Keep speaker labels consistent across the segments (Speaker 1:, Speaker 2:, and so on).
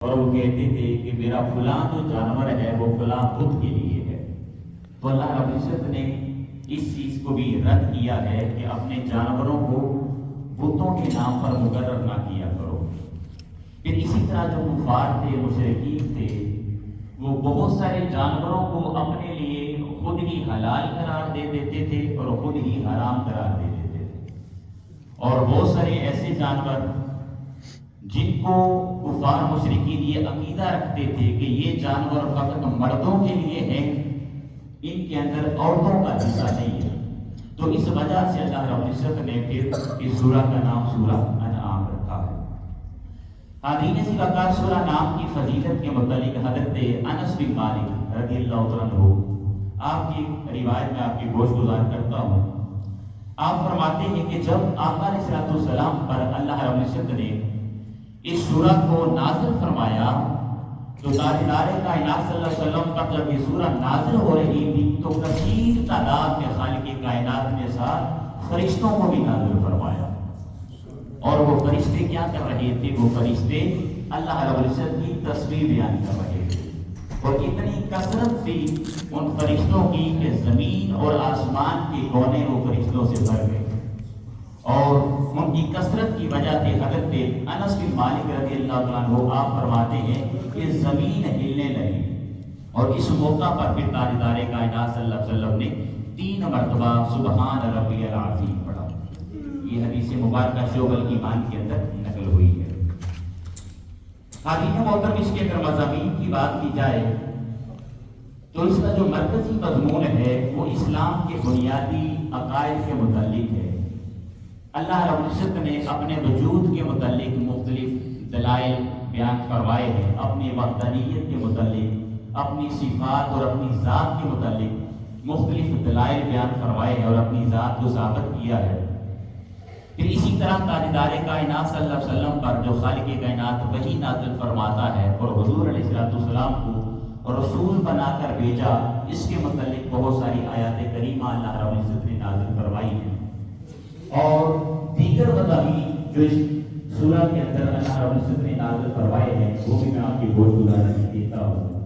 Speaker 1: اور وہ کہتے تھے کہ میرا فلاں جو جانور ہے وہ فلاں بت کے لیے ہے. تو اللہ رب العزت نے اس چیز کو بھی رد کیا ہے کہ اپنے جانوروں کو بتوں کے نام پر مقرر نہ کیا کرو. پھر اسی طرح جو کفار تھے، مشرکین تھے، وہ بہت سارے جانوروں کو اپنے لیے خود ہی حلال قرار دے دیتے تھے اور خود ہی حرام قرار دے دیتے تھے. اور بہت سارے ایسے جانور جن کو کفار مشرکین یہ عقیدہ رکھتے تھے کہ یہ جانور فقط مردوں کے لیے ہیں، ان کے اندر عورتوں کا حصہ نہیں ہے. تو اس وجہ سے اللہ رب العزت نے پھر اس سورہ کا نام سورہ انعام رکھا ہے. حاضرین عزیز وقار، سورہ نام کی فضیلت کے متعلق حضرت انس بن مالک رضی اللہ عنہ، آپ کی روایت میں آپ کی گوش گزار کرتا ہوں. آپ فرماتے ہیں کہ جب آقا علیہ السلام پر اللہ رب العزت نے اس سورہ کو نازل فرمایا تو تاجدار کائنات صلی اللہ علیہ وسلم پر جب یہ سورہ نازل ہو رہی تھی تو کثیر تعداد میں خالق کائنات کے ساتھ فرشتوں کو بھی نازل فرمایا. اور وہ فرشتے کیا کر رہے تھے؟ وہ فرشتے اللہ رب العزت کی تصویر بیان کر رہے تھے. اور اتنی کثرت تھی ان فرشتوں کی کہ زمین اور آسمان کے کونے وہ فرشتوں سے بھر گئے. اور ان کی کثرت کی وجہ سے حضرت انس بن مالک رضی اللہ عنہ آپ فرماتے ہیں کہ زمین ہلنے لگی. اور اس موقع پر پھر تاجدار کائنات صلی اللہ علیہ وسلم نے 3 مرتبہ سبحان ربی العظیم پڑھا. یہ حدیث مبارکہ شعب الایمان کے اندر نقل ہوئی ہے. حاضرین محترم، اس کے اگر مضامین کی بات کی جائے تو اس کا جو مرکزی مضمون ہے وہ اسلام کے بنیادی عقائد کے متعلق ہے. اللہ رب العزت نے اپنے وجود کے متعلق مختلف دلائل بیان فرمائے ہیں، اپنی وحدانیت کے متعلق، اپنی صفات اور اپنی ذات کے متعلق مختلف دلائل بیان فرمائے ہیں اور اپنی ذات کو ثابت کیا ہے. پھر اسی طرح تاجدار کائنات صلی اللہ علیہ وسلم پر جو خالق کائنات وحی نازل فرماتا ہے اور حضور علیہ السلام کو رسول بنا کر بھیجا، اس کے متعلق بہت ساری آیات کریمہ اللہ رب العزت نے نازل فرمائی ہیں. اور دیگر مضامین جو اس سورہ کے اندر اللہ رب العزت نے نازل فرمائے ہیں وہ بھی میں آپ کی گوش گزارش دیتا ہوں.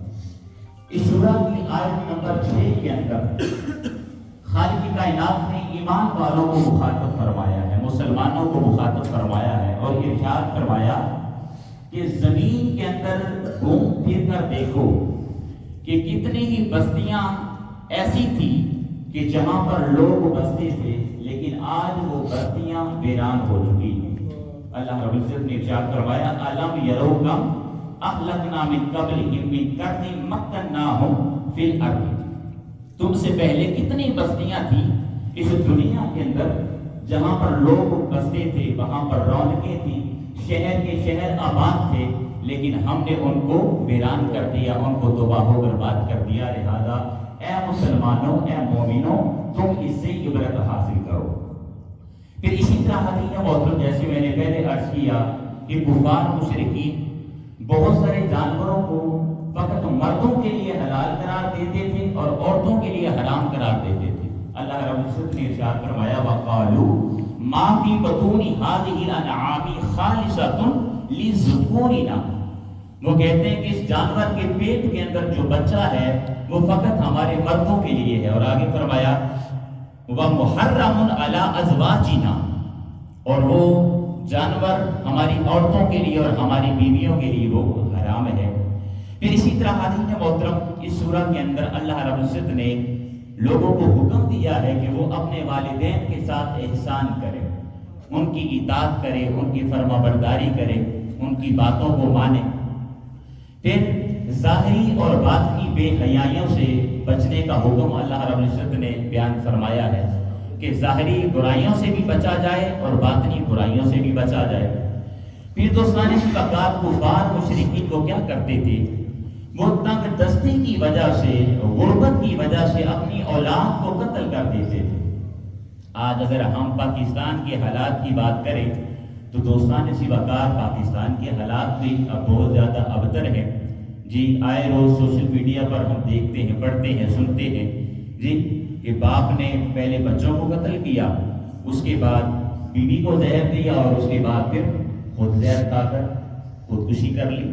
Speaker 1: اس سورہ کی آیت نمبر 6 کے اندر خالق کائنات نے ایمان والوں کو مخاطب فرمایا ہے، مسلمانوں کو مخاطب فرمایا ہے اور ارشاد فرمایا کہ زمین کے اندر گھوم پھر کر دیکھو کہ کتنی ہی بستیاں ایسی تھی کہ جہاں پر لوگ بستے تھے لیکن آج وہ بستیاں ویران ہو چکی ہیں. اللہ رب العزت نے ارشاد فرمایا الم یروا کم اہلکنا من قبلہم من قرن مکناہم فی الارض. تم سے پہلے کتنی بستیاں تھیں اس دنیا کے اندر جہاں پر لوگ بستے تھے، وہاں پر رونقیں تھیں، شہر کے شہر آباد تھے، لیکن ہم نے ان کو ویران کر دیا، ان کو تباہ و برباد کر دیا. لہذا اے مسلمانوں، اے مومنوں، تم اس سے عبرت حاصل کرو. پھر اسی طرح حدیث محترم، جیسے میں نے پہلے عرض کیا کہ کفار مشرکین بہت سارے جانوروں کو فقط مردوں کے لیے حلال قرار دیتے تھے اور عورتوں کے لیے حرام قرار دیتے تھے. اللہ رب العزت نے ارشاد فرمایا وَقَالُوا مَا فِي بُطُونِ هَٰذِهِ الْأَنْعَامِ خَالِصَةٌ لِلذُّكُورِنَا. وہ کہتے ہیں کہ اس جانور کے پیٹ کے اندر جو بچہ ہے وہ فقط ہمارے مردوں کے لیے ہے. اور آگے فرمایا وَمُحَرَّمٌ عَلَىٰ أَزْوَاجِنَا. اور وہ جانور ہماری عورتوں کے لیے اور ہماری بیویوں کے لیے وہ حرام ہے. پھر اسی طرح حدیث محترم، اس سورہ کے اندر اللہ رب العزت نے لوگوں کو حکم دیا ہے کہ وہ اپنے والدین کے ساتھ احسان کرے، ان کی اطاعت کرے، ان کی فرما برداری کرے، ان کی باتوں کو مانے. پھر ظاہری اور باطنی بے حیائیوں سے بچنے کا حکم اللہ رب العزت نے بیان فرمایا ہے کہ ظاہری برائیوں سے بھی بچا جائے اور باطنی برائیوں سے بھی بچا جائے. پھر دوستان کی وقار، کفار مشرکین کو کیا کرتے تھے؟ وہ تنگ دستی کی وجہ سے، غربت کی وجہ سے اپنی اولاد کو قتل کر دیتے تھے. آج اگر ہم پاکستان کے حالات کی بات کریں تو دوستان اسی وقار پاکستان کے حالات بھی اب بہت زیادہ ابتر ہیں. جی آئے روز سوشل میڈیا پر ہم دیکھتے ہیں، پڑھتے ہیں، سنتے ہیں جی کہ باپ نے پہلے بچوں کو قتل کیا، اس کے بعد بیوی کو زہر دیا اور اس کے بعد پھر خود زہر کھا کر خودکشی کر لی.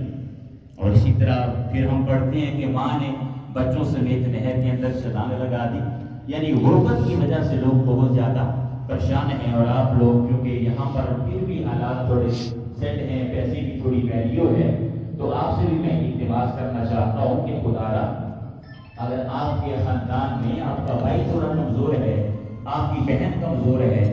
Speaker 1: اور اسی طرح پھر ہم پڑھتے ہیں کہ ماں نے بچوں سمیت نہر کے اندر چھلانگ لگا دی. یعنی غربت کی وجہ سے لوگ بہت زیادہ پریشان ہیں. اور آپ لوگ کیونکہ یہاں پر پھر بھی حالات تھوڑے سیٹ ہیں, پیسے کی تھوڑی ویلیو ہے, تو آپ سے بھی میں التماس کرنا چاہتا ہوں کہ خدا را اگر آپ کے خاندان میں آپ کا بھائی تھوڑا کمزور ہے, آپ کی بہن کمزور ہے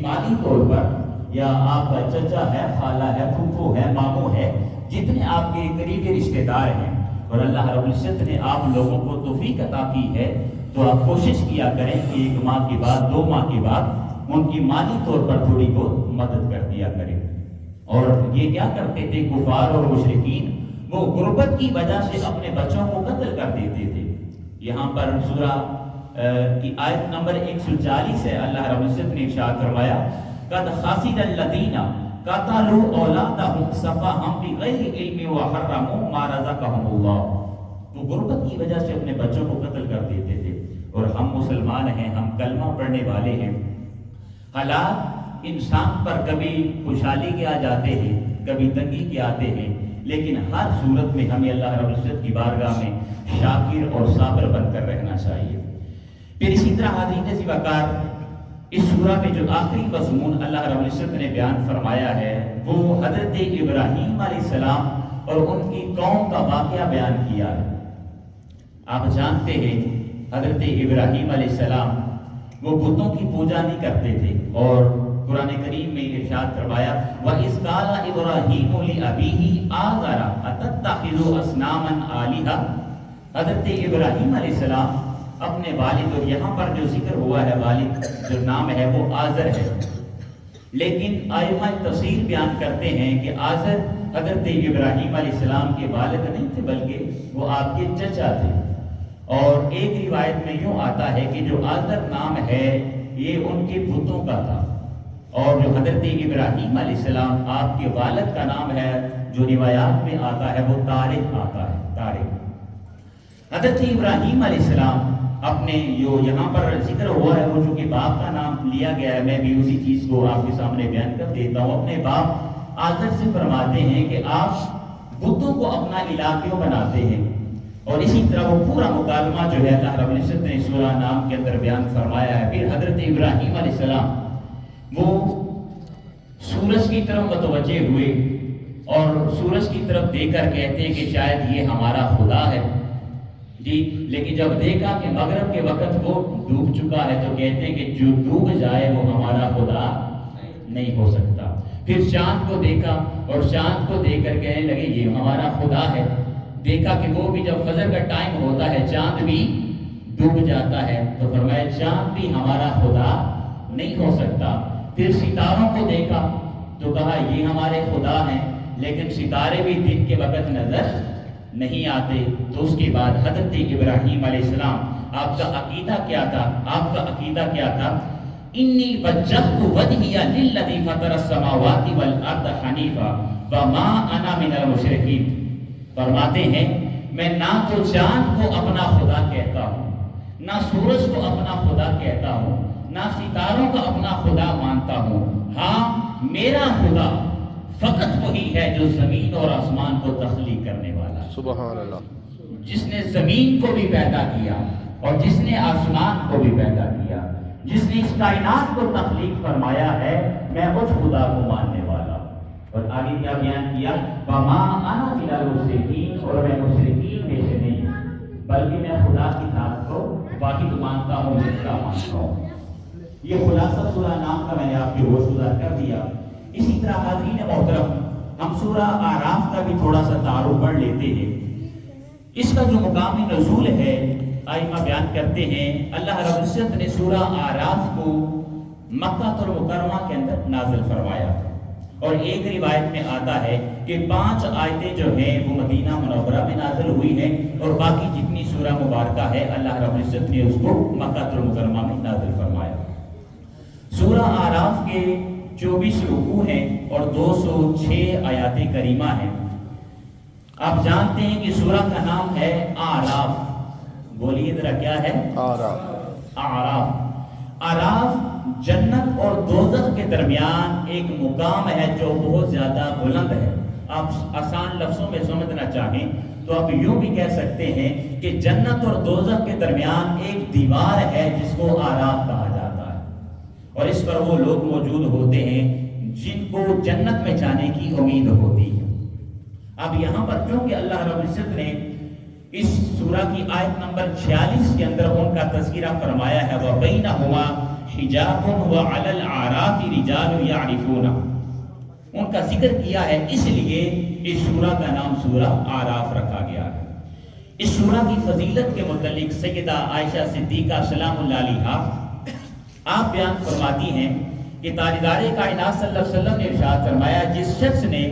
Speaker 1: مالی طور پر, یا آپ کا چچا ہے, خالہ ہے, پھوپھو ہے, ماموں ہے, جتنے آپ کے قریبی رشتے دار ہیں, اور اللہ رب العزت نے آپ لوگوں کو توفیق عطا کی ہے, تو آپ کوشش کیا کریں کہ 1 ماہ کے بعد 2 ماہ کے بعد ان کی مالی طور پر تھوڑی بہت مدد کر دیا کریں. اور یہ کیا کرتے تھے کفار اور مشرکین, وہ غربت کی وجہ سے اپنے بچوں کو قتل کر دیتے تھے. یہاں پر سورہ کی آیت نمبر 140 ہے, اللہ رب العزت نے ارشاد فرمایا قد خسر الذین قتلوا اولادهم سفہا بغیر علم وحرموا ما رزقهم اللہ. وہ غربت کی وجہ سے اپنے بچوں کو قتل کر دیتے تھے. اور ہم مسلمان ہیں, ہم کلمہ پڑھنے والے ہیں, حالات انسان پر کبھی خوشحالی کے آ جاتے ہیں, کبھی تنگی کے آتے ہیں, لیکن ہر صورت میں ہمیں اللہ رب العزت کی بارگاہ میں شاکر اور صابر بن کر رہنا چاہیے. پھر اسی طرح حاضرین عزیز وقار, اس سورہ میں جو آخری مضمون اللہ رب العزت نے بیان فرمایا ہے وہ حضرت ابراہیم علیہ السلام اور ان کی قوم کا واقعہ بیان کیا ہے. آپ جانتے ہیں حضرت ابراہیم علیہ السلام وہ بتوں کی پوجا نہیں کرتے تھے, اور قرآن کریم میں ارشاد فرمایا وَإِذْ قَالَ إِبْرَاهِيمُ لِأَبِيهِ آزَرَ أَتَتَّخِذُ أَصْنَامًا آلِهَةً. حضرت ابراہیم علیہ السلام اپنے والد, اور یہاں پر جو ذکر ہوا ہے والد جو نام ہے وہ آزر ہے, لیکن ائمہ تفسیر بیان کرتے ہیں کہ آزر حضرت ابراہیم علیہ السلام کے والد نہیں تھے, بلکہ وہ آپ کے چچا تھے. اور ایک روایت میں یوں آتا ہے کہ جو آزر نام ہے یہ ان کے بتوں کا تھا, اور جو حضرت ابراہیم علیہ السلام آپ کے والد کا نام ہے جو روایات میں آتا ہے وہ طارق آتا ہے, طارق. حضرت ابراہیم علیہ السلام اپنے جو یہاں پر ذکر ہوا ہے وہ چونکہ باپ کا نام لیا گیا ہے, میں بھی اسی چیز کو آپ کے سامنے بیان کر دیتا ہوں. اپنے باپ آزر سے فرماتے ہیں کہ آپ بتوں کو اپنا الہ کیوں بناتے ہیں, اور اسی طرح وہ پورا مکالمہ جو ہے اللہ رب العزت نے سورہ نام کے اندر بیان فرمایا ہے. پھر حضرت ابراہیم علیہ السلام وہ سورج کی طرف متوجہ ہوئے اور سورج کی طرف دیکھ کر کہتے ہیں کہ شاید یہ ہمارا خدا ہے جی, لیکن جب دیکھا کہ مغرب کے وقت وہ ڈوب چکا ہے تو کہتے ہیں کہ جو ڈوب جائے وہ ہمارا خدا نہیں ہو سکتا. پھر چاند کو دیکھا اور چاند کو دیکھ کر کہنے لگے یہ ہمارا خدا ہے. دیکھا کہ وہ بھی جب فجر کا ٹائم ہوتا ہے چاند بھی ڈوب جاتا ہے, تو فرمایا چاند بھی ہمارا خدا نہیں ہو سکتا. پھر ستاروں کو دیکھا تو کہا یہ ہمارے خدا ہیں, لیکن ستارے بھی دن کے وقت نظر نہیں آتے. تو اس کے بعد حضرت ابراہیم علیہ السلام آپ کا عقیدہ کیا تھا, آپ کا عقیدہ کیا تھا, انی وجہت وجہی للذی فطر السماوات والارض حنیفا وما انا من المشرکین. فرماتے ہیں میں نہ تو چاند کو اپنا خدا کہتا ہوں, نہ سورج کو اپنا خدا کہتا ہوں, نہ ستاروں کا اپنا خدا مانتا ہوں. ہاں میرا خدا فقط وہی ہے جو زمین اور آسمان کو تخلیق کرنے والا ہے. سبحان اللہ. جس نے زمین کو بھی پیدا کیا اور جس نے آسمان کو بھی پیدا کیا, جس نے اس کائنات کو تخلیق فرمایا ہے, میں اس خدا کو ماننے والا ہوں. اور آگے کیا بیان کیا, وما انا من المشرکین, اور میں مشرکین میں سے نہیں بلکہ میں خدا کی ذات کو واحد مانتا ہوں, جس کا مانتا ہوں. یہ خلاصہ سورہ نام کا میں نے آپ کی ہوش گزار کر دیا. اسی طرح حاضرین محترم ہم سورہ اعراف کا بھی تھوڑا سا تعارف پڑھ لیتے ہیں. اس کا جو مقامی نزول ہے ائمہ بیان کرتے ہیں اللہ رب العزت نے سورہ اعراف کو مکہ المکرمہ کے اندر نازل فرمایا, اور ایک روایت میں آتا ہے کہ 5 آیتیں جو ہیں وہ مدینہ منورہ میں نازل ہوئی ہیں, اور باقی جتنی سورہ مبارکہ ہے اللہ رب العزت نے اس کو مکہ المکرمہ میں نازل فرمایا. سورہ اعراف کے 24 رکوع ہیں اور 206 آیات کریمہ ہیں. آپ جانتے ہیں کہ سورہ کا نام ہے اعراف. بولیے ذرا کیا ہے اعراف. اعراف جنت اور دوزخ کے درمیان ایک مقام ہے جو بہت زیادہ بلند ہے. آپ آسان لفظوں میں سمجھنا چاہیں تو آپ یوں بھی کہہ سکتے ہیں کہ جنت اور دوزخ کے درمیان ایک دیوار ہے جس کو آراف کہا جاتا ہے، اور اس پر وہ لوگ موجود ہوتے ہیں جن کو جنت میں جانے کی امید ہوتی ہے۔ اب یہاں پر کیونکہ اللہ رب العزت نے اس سورہ کی آیت نمبر 46 کے اندر ان کا تذکرہ فرمایا ہے، وَبَيْنَهُمَا حِجَابٌ وَعَلَى الْأَعْرَافِ رِجَالٌ يَعْرِفُونَ، ان کا ذکر کیا ہے، اس لیے اس سورہ کا نام سورہ آراف رکھا گیا ہے۔ اس سورہ کی فضیلت کے متعلق سیدہ عائشہ صدیقہ سلام اللہ علیہا آپ بیان فرماتی ہیں کہ تاجدار کائنات صلی اللہ علیہ وسلم نے ارشاد فرمایا، جس شخص نے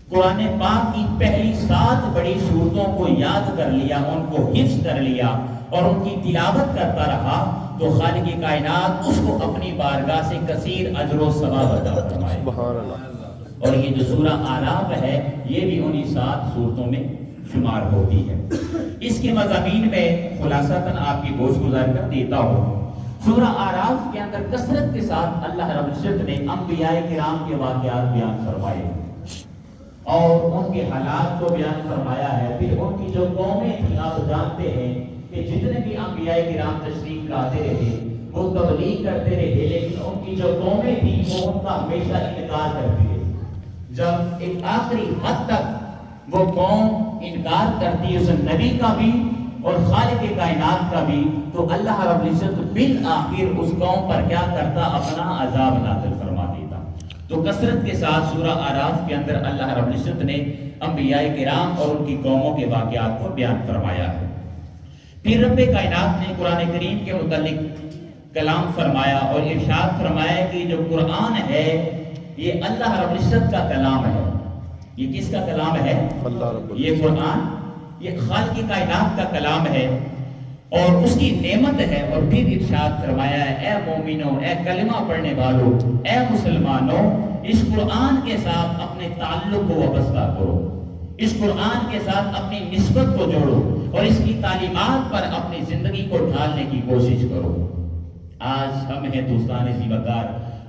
Speaker 1: قرآن پاک کی پہلی 7 بڑی سورتوں کو یاد کر لیا، ان کو حفظ کر لیا اور ان کی تلاوت کرتا رہا تو خالق کائنات اس کو اپنی بارگاہ سے کثیر اجر و ثواب عطا فرمائے۔
Speaker 2: سبحان اللہ۔
Speaker 1: اور یہ جو سورہ آراف ہے یہ بھی انہی 7 سورتوں میں شمار ہوتی ہے۔ اس کے مضامین میں خلاصتاً آپ کی گوش گزار کر دیتا ہوں۔ سورہ آراف کے اندر کثرت کے ساتھ اللہ رب العزت نے انبیاء کرام کے واقعات بیان فرمائے اور ان کے حالات کو بیان فرمایا ہے۔ پھر ان کی جو قومیں تھیں، آپ جانتے ہیں کہ جتنے بھی انبیاء کرام تشریف لاتے رہے وہ تبلیغ کرتے رہے، لیکن ان کی جو قومیں تھیں وہ ان کا ہمیشہ انکار کرتی رہی۔ جب ایک آخری حد تک وہ قوم انکار کرتی ہے اس نبی کا بھی اور خالق کائنات کا بھی، تو اللہ رب العزت بالآخر اس قوم پر کیا کرتا؟ اپنا عذاب نازل فرما دیتا۔ تو کثرت کے ساتھ سورہ آراف کے اندر اللہ رب العزت نے انبیاء کرام اور ان کی قوموں کے واقعات کو بیان فرمایا ہے۔ پھر رب کائنات نے قرآن کریم کے متعلق کلام فرمایا اور ارشاد فرمایا کہ جو قرآن ہے یہ اللہ رب العزت کا کلام ہے۔ یہ کس کا کلام ہے؟
Speaker 2: اللہ رب العزت۔
Speaker 1: یہ قرآن یہ خالق کائنات کا کلام ہے اور اس کی نعمت ہے۔ اور پھر ارشاد فرمایا ہے، اے مومنوں، اے کلمہ پڑھنے والوں، اے مسلمانوں، اس قرآن کے ساتھ اپنے تعلق کو وابستہ کرو، اس قرآن کے ساتھ اپنی نسبت کو جوڑو اور اس کی تعلیمات پر اپنی زندگی کو ڈھالنے کی کوشش کرو۔ آج ہم ہیں دوستان زیبکار،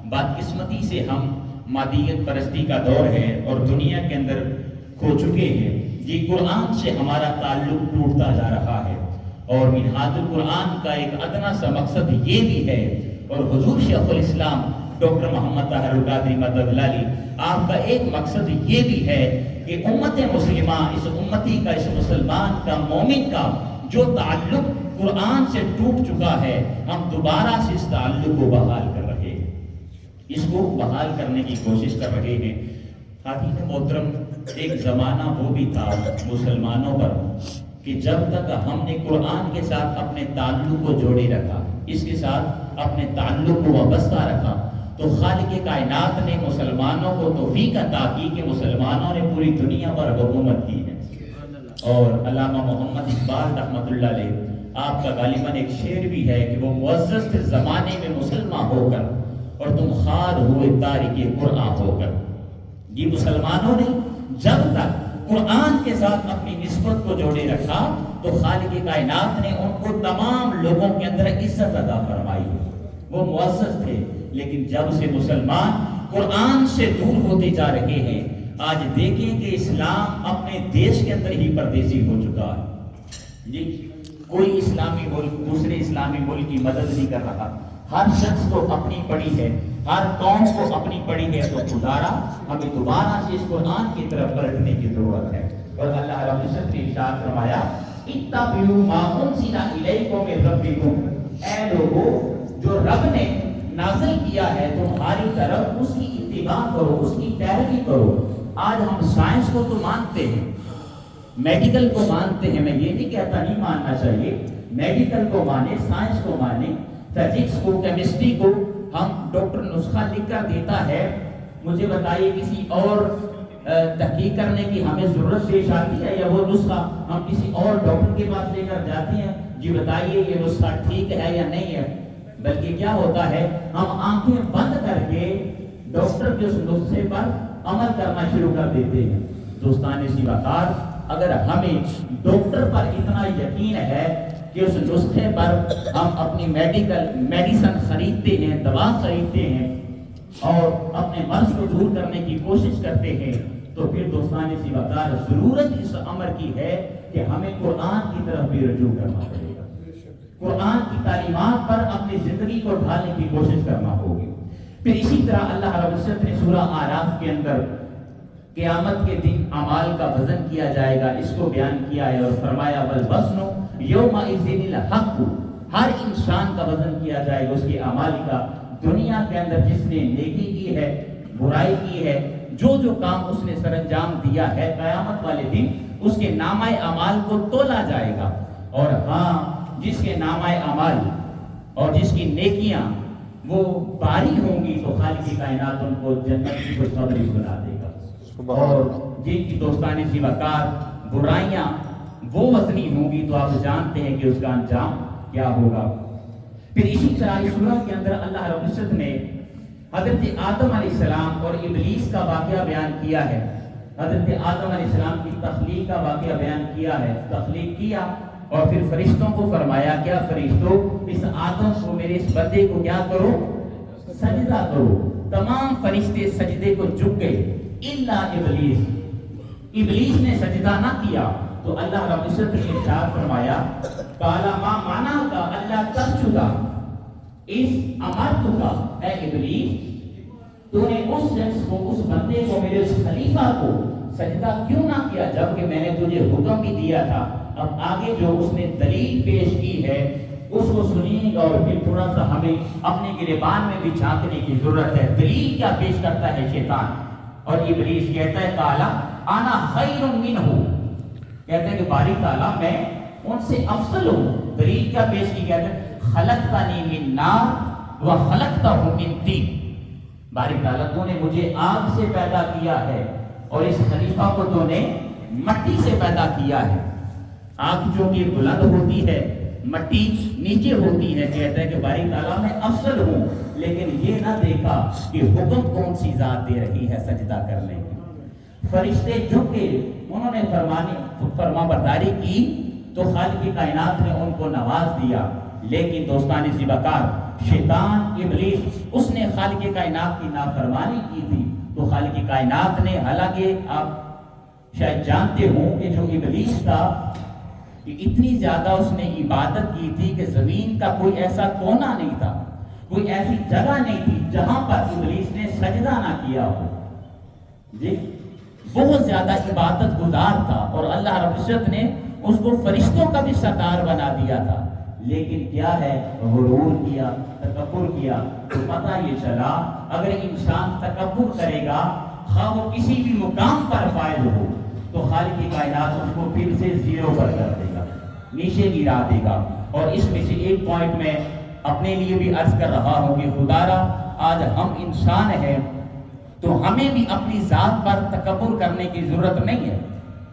Speaker 1: بدقسمتی سے ہم مادیت پرستی کا دور ہے اور دنیا کے اندر کھو چکے ہیں۔ یہ قرآن سے ہمارا تعلق ٹوٹتا جا رہا ہے اور منہاج القرآن کا ایک ادنا سا مقصد یہ بھی ہے، اور حضور شیخ الاسلام ڈاکٹر محمد طاہر القادری مدد اللہ علیہ آپ کا ایک مقصد یہ بھی ہے کہ امت مسلمہ، اس امتی کا، اس مسلمان کا، مومن کا جو تعلق قرآن سے ٹوٹ چکا ہے، ہم دوبارہ سے اس تعلق کو بحال کر رہے ہیں، اس کو بحال کرنے کی کوشش کر رہے ہیں۔ حاضرین محترم، ایک زمانہ وہ بھی تھا مسلمانوں پر کہ جب تک ہم نے قرآن کے ساتھ اپنے تعلق کو جوڑے رکھا، اس کے ساتھ اپنے تعلق کو وابستہ رکھا، تو خالق کائنات نے مسلمانوں کو توفیق عطا کی کہ مسلمانوں نے پوری دنیا پر حکومت کی ہے۔ اور علامہ محمد اقبال رحمۃ اللہ علیہ آپ کا غالباً ایک شعر بھی ہے کہ وہ معزز تھے زمانے میں مسلمان ہو کر اور تم خار ہوئے تارک قرآن ہو کر۔ یہ مسلمانوں نے جب تک قرآن کے ساتھ اپنی نسبت کو جوڑے رکھا تو خالق کائنات نے ان کو تمام لوگوں کے اندر عزت عطا فرمائی۔ وہ معزز تھے، لیکن جب سے مسلمان قرآن سے دور ہوتے جا رہے ہیں، آج دیکھیں کہ اسلام اپنے دیش کے اندر ہی پردیسی ہو چکا ہے۔ جی کوئی اسلامی ملک دوسرے اسلامی ملک کی مدد نہیں کر رہا، ہر شخص کو اپنی پڑی ہے، ہر قوم کو اپنی پڑی ہے، تو خدارا ہمیں دوبارہ سے اس قرآن کی طرف پلٹنے کی ضرورت ہے۔ اور اللہ رب العزت نے ارشاد فرمایا، اتبعوا ما انزل الیکم من ربکم، اے لوگو جو رب نے نازل کیا ہے تمہاری طرف اس کی اتباع کرو، اس کی پیروی کرو۔ آج ہم سائنس کو تو مانتے ہیں، میڈیکل کو مانتے ہیں، میں یہ نہیں کہتا نہیں ماننا چاہیے، میڈیکل کو مانے، سائنس کو مانے، فزکس کو، کیمسٹری کو۔ ہم ڈاکٹر نسخہ لکھ کر دیتا ہے، مجھے بتائیے کسی اور تحقیق کرنے کی ہمیں ضرورت پیش آتی ہے، یا وہ نسخہ ہم کسی اور ڈاکٹر کے پاس لے کر جاتے ہیں، جی بتائیے یہ نسخہ ٹھیک ہے یا نہیں ہے؟ بلکہ کیا ہوتا ہے، ہم آنکھیں بند کر کے ڈاکٹر کے اس نسخے پر عمل کرنا شروع کر دیتے ہیں۔ دوستان زیبکار، اگر ہمیں ڈاکٹر پر اتنا یقین ہے کہ اس نسخے پر ہم اپنی میڈیسن خریدتے ہیں، دوا خریدتے ہیں اور اپنے مرض کو دور کرنے کی کوشش کرتے ہیں، تو پھر دوستان اسی وقار ضرورت اس امر کی ہے کہ ہمیں قرآن کی طرف بھی رجوع کرنا پڑے گا، قرآن کی تعلیمات پر اپنی زندگی کو ڈھالنے کی کوشش کرنا ہوگی۔ پھر اسی طرح اللہ رب العزت نے سورہ اعراف کے اندر قیامت کے دن اعمال کا وزن کیا جائے گا اس کو بیان کیا ہے اور فرمایا والوزن یومئذ الحق، ہر انسان کا وزن کیا جائے گا اس کے اعمال کا۔ دنیا کے اندر جس نے نیکی کی ہے، برائی کی ہے، جو جو کام اس نے سر انجام دیا ہے، قیامت والے دن اس کے نامہ اعمال کو تولا جائے گا۔ اور ہاں جس کے نامہ اعمال اور جس کی نیکیاں وہ باری ہوں گی تو خالق کائنات ان کو جنت کی خوشخبری سنا دے گا، اور جن کی دوستانی سی وقار برائیاں وہ وزنی ہوں گی تو آپ جانتے ہیں کہ اس کا انجام کیا ہوگا۔ پھر اسی طرح اس سورہ کے اندر اللہ رب العزت نے حضرت آدم علیہ السلام اور ابلیس کا واقعہ بیان کیا ہے۔ حضرت آدم علیہ السلام کی تخلیق کا واقعہ بیان کیا ہے، تخلیق کیا اور پھر فرشتوں کو فرمایا کیا فرشتوں اس آدم کو، میرے اس بندے کو کیا کرو، سجدہ کرو۔ تمام فرشتے سجدے کو جھک گئے الا ابلیس، ابلیس نے سجدہ نہ کیا تو اللہ رب العزت نے ارشاد فرمایا قال ما منعک الا تسجد اس امرتک، اے ابلیس تو نے اس شخص کو، اس بندے کو، میرے اس خلیفہ کو سجدہ کیوں نہ کیا جبکہ میں نے تجھے حکم بھی دیا تھا۔ اب آگے جو اس نے دلیل پیش کی ہے اس کو سنیے گا اور پھر تھوڑا سا ہمیں اپنے گریبان میں بھی جھانکنے کی ضرورت ہے۔ دلیل کیا پیش کرتا ہے شیطان؟ اور ابلیس کہتا ہے قال انا خیر منہ، کہتا ہے کہ باری تعالیٰ میں ان سے افضل ہوں۔ دلیل کیا پیش کی؟ کہتا ہے خلقتنی من نار و خلقتہ من طین، باری تعالیٰ تو نے مجھے آگ سے پیدا کیا ہے اور اس خلیفہ کو تو نے مٹی سے پیدا کیا ہے۔ آگ جو کہ بلند ہوتی ہے، مٹی نیچے ہوتی ہے۔ کہتا ہے کہ باری تعالیٰ میں افضل ہوں، لیکن یہ نہ دیکھا کہ حکم کون سی ذات دے رہی ہے سجدہ کرنے کی۔ فرشتے جھکے، انہوں نے فرما برداری کی تو خالق کائنات نے ان کو نواز دیا۔ لیکن دوستان سی وقار شیطان ابلیس اس نے خالق کائنات کی نافرمانی کی تھی تو خالق کائنات نے، حالانکہ آپ شاید جانتے ہوں کہ جو ابلیس تھا کہ اتنی زیادہ اس نے عبادت کی تھی کہ زمین کا کوئی ایسا کونا نہیں تھا، کوئی ایسی جگہ نہیں تھی جہاں پر ابلیس نے سجدہ نہ کیا ہو۔ جی بہت زیادہ عبادت گزار تھا اور اللہ رب العزت نے اس کو فرشتوں کا بھی سردار بنا دیا تھا، لیکن کیا ہے، غرور کیا، تکبر کیا۔ تو پتہ یہ چلا اگر انسان تکبر کرے گا، خواہ وہ کسی بھی مقام پر فائز ہو، تو خالق کائنات اس کو پھر سے زیرو پر کر دے گا، نیچے گرا دے گا۔ اور اس میں سے ایک پوائنٹ میں اپنے لیے بھی عرض کر رہا ہوں کہ خدارا آج ہم انسان ہیں تو ہمیں بھی اپنی ذات پر تکبر کرنے کی ضرورت نہیں ہے۔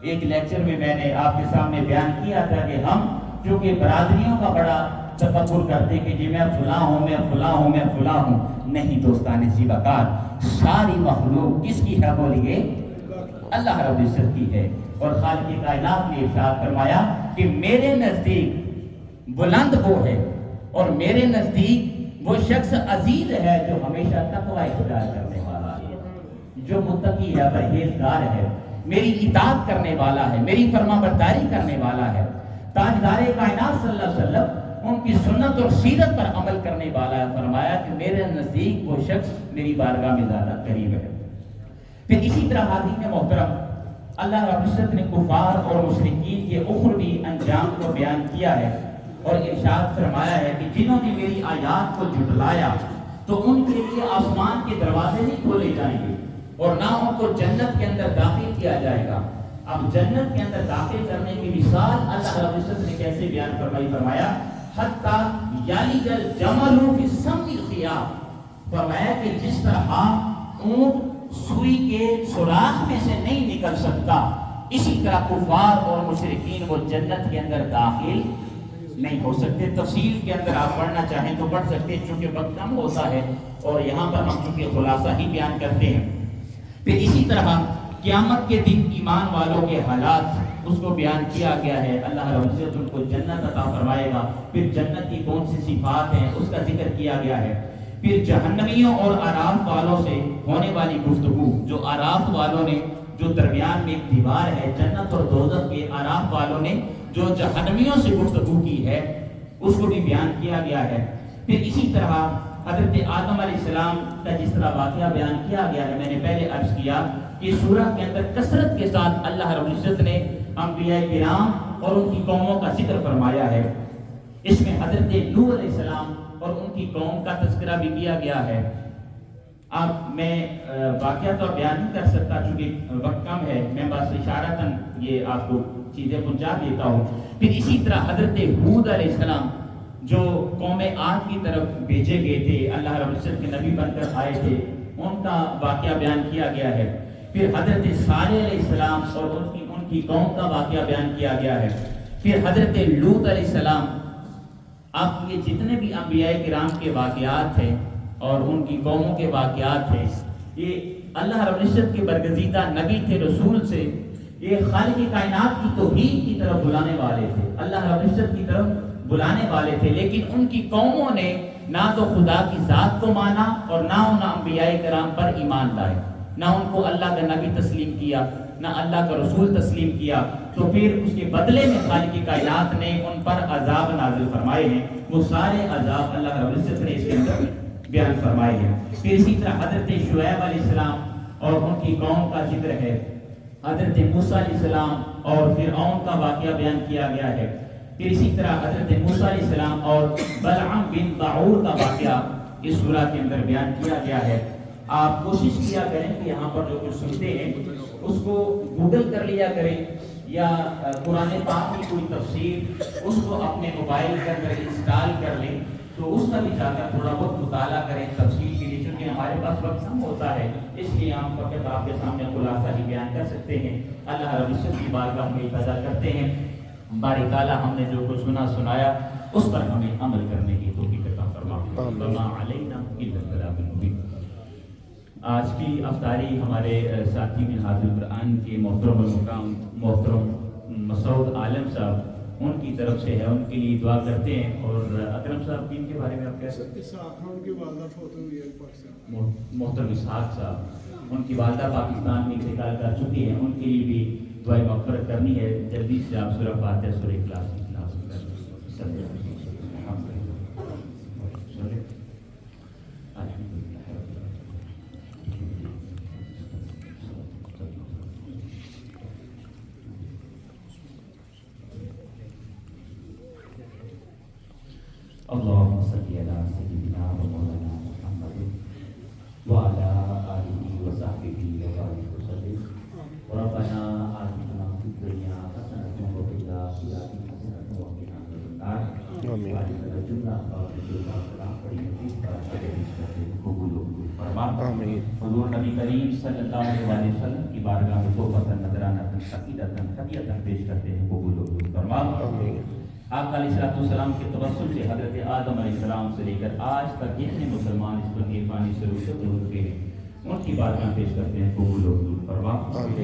Speaker 1: ایک لیکچر میں میں نے آپ کے سامنے بیان کیا تھا کہ ہم چونکہ برادریوں کا بڑا تکبر کرتے کہ جی میں فلاں ہوں، میں فلاں ہوں، میں فلاں ہوں۔ نہیں دوستان سی وقار، ساری مخلوق کس کی ہے بولیے؟ اللہ رب العزت کی ہے۔ اور خالق کائنات نے ارشاد فرمایا کہ میرے نزدیک بلند وہ ہے اور میرے نزدیک وہ شخص عزیز ہے جو ہمیشہ تقوی اختیار کرنے والا ہے، جو متقی ہے، پرہیزگار ہے، میری اطاعت کرنے والا ہے، میری فرما برداری کرنے والا ہے، تاجدار کائنات صلی اللہ علیہ وسلم ان کی سنت اور سیرت پر عمل کرنے والا ہے۔ فرمایا کہ میرے نزدیک وہ شخص میری بارگاہ میں زیادہ قریب ہے۔ پھر اسی طرح حدیث محترم اللہ رب العزت نے کفار اور مشرکین کے اخروی انجام کو بیان کیا ہے اور ارشاد فرمایا ہے کہ جنہوں نے میری آیات کو جھٹلایا تو ان کے لیے آسمان کے دروازے نہیں کھولے جائیں گے اور نہ ان کو جنت کے اندر داخل کیا جائے گا۔ اب جنت کے اندر داخل کرنے کی مثال اللہ رب العزت نے کیسے بیان فرمائی؟ فرمایا حتی یلج الجمل فی سم الخیاط، فرمایا کہ جس طرح اونٹ سوئی کے سوراخ میں سے نہیں نکل سکتا، اسی طرح کفار اور مشرکین وہ جنت کے اندر داخل نہیں ہو سکتے۔ تفصیل کے اندر آپ پڑھنا چاہیں تو پڑھ سکتے ہیں، چونکہ وقت کم ہوتا ہے اور یہاں پر ہم چونکہ خلاصہ ہی بیان کرتے ہیں۔ پھر اسی طرح قیامت کے دن ایمان والوں کے حالات اس کو بیان کیا گیا ہے۔ اللہ رب العزت ان کو جنت عطا فرمائے گا، پھر جنت کی کون سی صفات ہیں اس کا ذکر کیا گیا ہے۔ پھر جہنمیوں اور اعراف والوں سے ہونے والی گفتگو، جو اعراف والوں نے جو درمیان میں ایک دیوار ہے، جنت اور دوزخ کے آراف والوں نے جو جہنمیوں سے گفتگو کی ہے اس کو بھی بیان کیا گیا ہے۔ پھر اسی طرح حضرت آدم علیہ السلام کا جس طرح واقعہ بیان کیا گیا ہے، میں نے پہلے عرض کیا کہ سورہ کے اندر کثرت کے ساتھ اللہ رب العزت نے انبیاء کرام اور ان کی قوموں کا ذکر فرمایا ہے۔ اس میں حضرت نوح علیہ السلام اور ان کی قوم کا تذکرہ بھی کیا گیا ہے۔ اب میں واقعہ تو بیان نہیں کر سکتا چونکہ وقت کم ہے، میں بس اشارتاً یہ آپ کو چیزیں پہنچا دیتا ہوں۔ پھر اسی طرح حضرت ہود علیہ السلام جو قوم عاد کی طرف بھیجے گئے تھے، اللہ رب العزت کے نبی بن کر آئے تھے، ان کا واقعہ بیان کیا گیا ہے۔ پھر حضرت صالح علیہ السلام اور ان کی قوم کا واقعہ بیان کیا گیا ہے۔ پھر حضرت لوط علیہ السلام، اب یہ جتنے بھی انبیاء کرام کے واقعات ہیں اور ان کی قوموں کے واقعات ہیں، یہ اللہ رب العزت کے برگزیدہ نبی تھے، رسول سے یہ خالق کائنات کی توحید کی طرف بلانے والے تھے، اللہ رب العزت کی طرف بلانے والے تھے، لیکن ان کی قوموں نے نہ تو خدا کی ذات کو مانا اور نہ ان انبیاء کرام پر ایمان لائے، نہ ان کو اللہ کا نبی تسلیم کیا، نہ اللہ کا رسول تسلیم کیا۔ تو پھر اس کے بدلے میں خالق کائنات نے ان پر عذاب نازل فرمائے ہیں، وہ سارے عذاب اللہ رب العزت نے اس کے اندر بیان فرمائے ہیں۔ پھر اسی طرح حضرت شعیب علیہ السلام اور ان کی قوم کا ذکر ہے، حضرت موسیٰ علیہ السلام اور فرعون کا واقعہ بیان کیا گیا ہے۔ پھر اسی طرح حضرت موسیٰ علیہ السلام اور بلعام بن باعور کا واقعہ اس سورہ کے اندر بیان کیا گیا ہے۔ آپ کوشش کیا کریں کہ یہاں پر جو کچھ سنتے ہیں اس کو گوگل کر لیا کریں، یا قرآن پاک کی کوئی تفسیر اس کو اپنے موبائل کے اندر انسٹال کر لیں، تو اس کا بھی جا کر تھوڑا بہت مطالعہ کریں تفسیر کے لیے، چونکہ ہمارے پاس وقت کم ہوتا ہے، اس لیے ہم فقط آپ کے سامنے خلاصہ ہی بیان کر سکتے ہیں۔ اللہ رب العزت کی بارگاہ میں التجا کرتے ہیں، باری تعالیٰ ہم نے جو کچھ سنا سنایا اس پر ہمیں عمل کرنے کی توفیق عطا فرما۔ وما علینا الا البلاغ المبین۔ آج کی افطاری ہمارے ساتھی میں حافظ قرآن کے محترم المقام محترم مسعود عالم صاحب ان کی طرف سے ہے، ان کے لیے دعا کرتے ہیں۔ اور اکرم صاحب ان کے بارے میں آپ کہہ سکتے ہیں؟ محترم اسحاق صاحب، ان کی والدہ پاکستان میں انتقال کر چکی ہیں، ان کے لیے بھی دعائے مغفرت کرنی ہے۔ جلدی سے آپ سورہ فاتحہ سورہ اخلاص اللهم صل على سيدنا ومولانا محمد وعلى آله وصحبه وبارك وسلم ربنا آتنا في الدنيا حسنة وفي الآخرة حسنة وقنا عذاب النار آمين حضور نبی کریم صلی اللہ علیہ وسلم کی بارگاہ میں توبۃ نذرانہ عقیدۃ ہدیۃ پیش کرتے ہیں، قبول و منظور فرما۔ آقا علیہ السلام کے توسل سے حضرت آدم علیہ السلام سے لے کر آج تک جتنے مسلمان اس دنیا فانی سے رخصت ہو چکے ہیں ان کی بارگاہ پیش کرتے ہیں، قبول و منظور فرما۔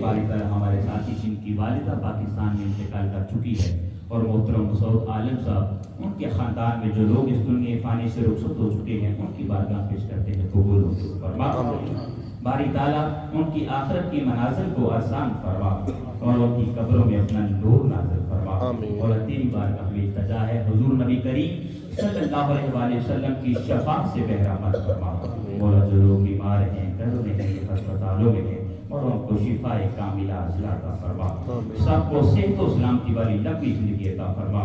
Speaker 1: باری تعالیٰ ہمارے ساتھی جن کی والدہ پاکستان میں انتقال کر چکی ہے اور محترم مسعود عالم صاحب، ان کے خاندان میں جو لوگ اس دنیا فانی سے رخصت ہو چکے ہیں ان کی بارگاہ پیش کرتے ہیں، قبول و منظور فرما۔ باری تعالیٰ ان کی آخرت کی منازل کو آسان فرما اور ان کی قبروں میں اپنا نور نازل فرما۔ اور تیری بارگاہ میں التجا ہے، حضور نبی کریم صلی اللہ علیہ وآلہ وسلم کی شفاعت سے بہرامد فرما۔ مولا جو لوگ بیمار ہیں، گھروں میں ہیں، ہسپتالوں میں ہیں، اور ان کو شفاء کاملہ عطا فرما، سب کو صحت و سلامتی والی لمبی زندگی عطا فرما۔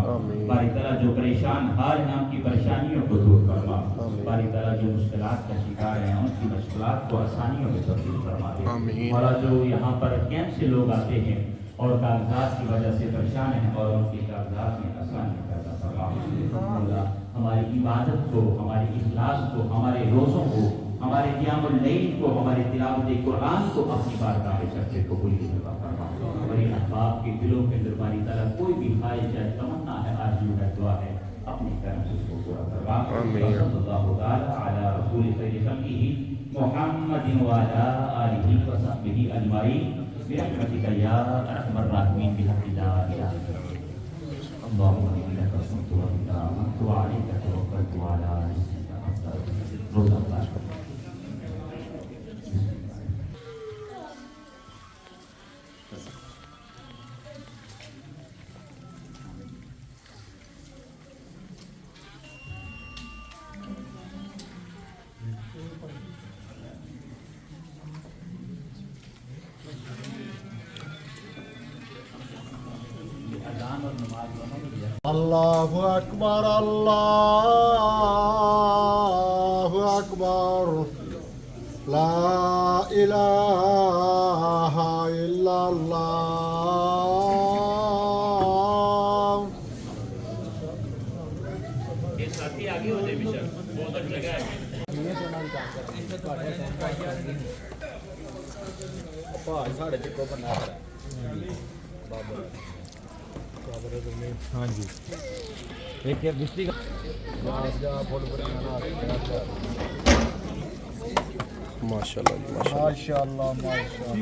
Speaker 1: باری تعالیٰ جو پریشان حال ہیں ان کی پریشانیوں کو دور فرما۔ باری تعالیٰ جو مشکلات کا شکار ہیں ان کی مشکلات کو آسانیوں میں تبدیل فرما دے۔ مولا جو یہاں پر کیمپ سے لوگ آتے ہیں اور کاغذات کی وجہ سے پریشان ہیں اور ان کے کاغذات میں آسانی پیدا فرما۔ مولا ہماری عبادت کو، ہماری اخلاص کو، ہمارے روزوں کو، ہمارے قیام اللیل کو، ہمارے تلاوت قرآن کو اپنی بارگاہ میں سب سے قبولیت عطا فرما۔ ہمارے احباب کے دلوں کے اندر باری تعالیٰ کوئی بھی خواہش ہے، تمنا ہے، آرزو ہے، دعا ہے، اپنے کرم سے اس کو پورا کروا۔ صلی اللہ تعالی علی رسول خیر خلقہ محمد وعلی آلہ وصحبہ اجمعین برحمتک یا ارحم الراحمین بحق لا الہ الا انت اللهم انی لک اسلمت وبک آمنت وعلیک توکلت وعلی رزقک روزہ پاک۔ اذان اور نماز دونوں میں دیا
Speaker 3: اللہ اکبر اللہ اکبر لا الہ الا اللہ.
Speaker 1: یہ ساتھی آگے ہو جائے بشر بہت اچھا لگا ہے
Speaker 2: ساڑھے چکو بنا
Speaker 3: ہاں جی
Speaker 2: ایک بجلی کا
Speaker 4: ماشاء اللہ
Speaker 3: ماشاء اللہ ماشاء